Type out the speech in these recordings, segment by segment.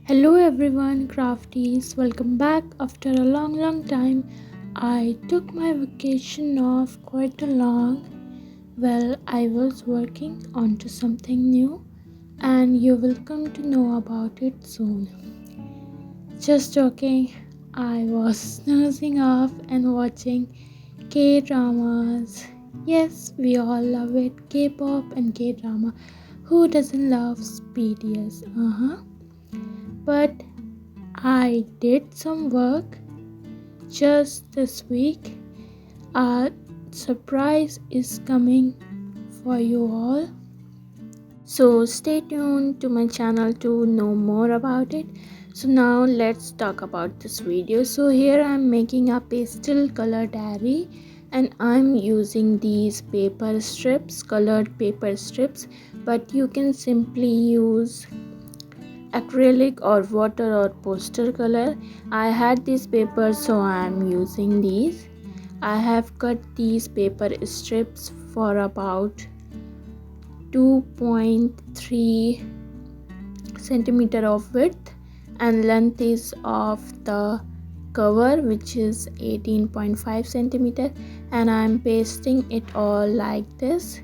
Hello everyone, Crafties. Welcome back after a long time. I took my vacation off quite a long. Well, I was working onto something new and you will come to know about it soon. Just joking. I was snoozing off and watching K-dramas. Yes, we all love it. K-pop and K-drama. Who doesn't love BTS? But I did some work just this week. A surprise is coming for you all. So stay tuned to my channel to know more about it. So now let's talk about this video. So here I'm making a pastel color diary and I'm using these paper strips, colored paper strips, but you can simply use acrylic or water or poster color. I had these papers, so I am using these. I have cut these paper strips for about 2.3 centimeter of width, and length is of the cover, which is 18.5 centimeter, and I am pasting it all like this.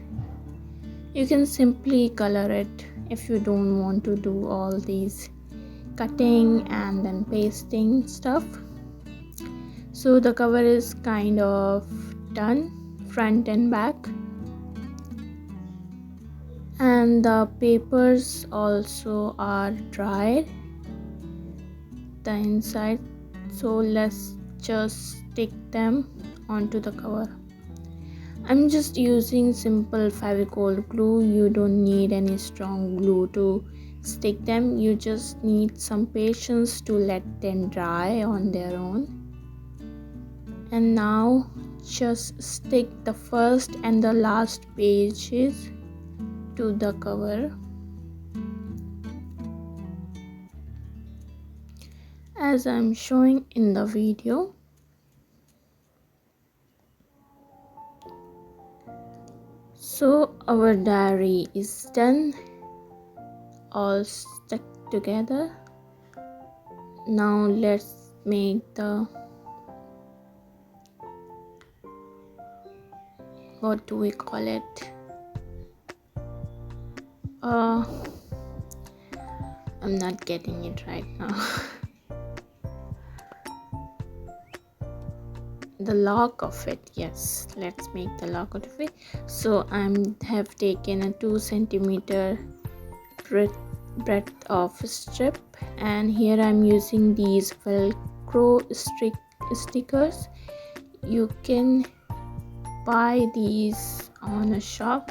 You can simply color it if you don't want to do all these cutting and then pasting stuff. So the cover is kind of done, front and back, and the papers also are dried, the inside. So let's just stick them onto the cover. I'm just using simple Fevicol glue. You don't need any strong glue to stick them. You just need some patience to let them dry on their own. And now just stick the first and the last pages to the cover as I'm showing in the video. So our diary is done, all stuck together. Now let's make the, what do we call it? I'm not getting it right now. The lock of it. Yes, let's make the lock of it. So I have taken a 2 centimeter breadth of strip, and here I'm using these Velcro stickers. You can buy these on a shop.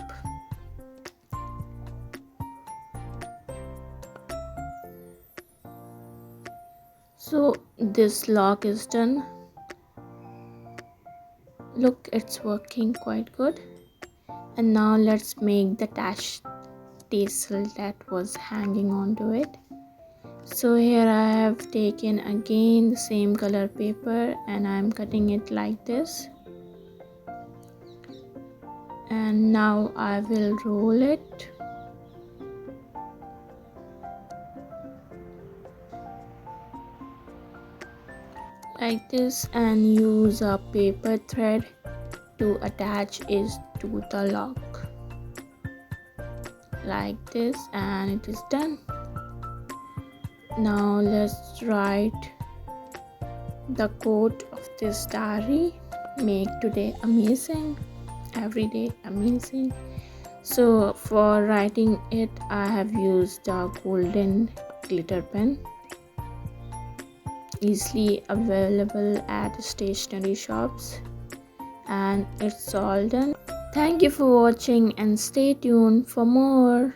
So this lock is done. Look, it's working quite good. And now let's make the tassel that was hanging onto it. So here I have taken again the same color paper and I'm cutting it like this. And now I will roll it. Like this, and use a paper thread to attach it to the lock like this, and it is done. Now let's write the quote of this diary: make today amazing, every day amazing. So for writing it, I have used a golden glitter pen, easily available at stationery shops, and it's all done. Thank you for watching and stay tuned for more.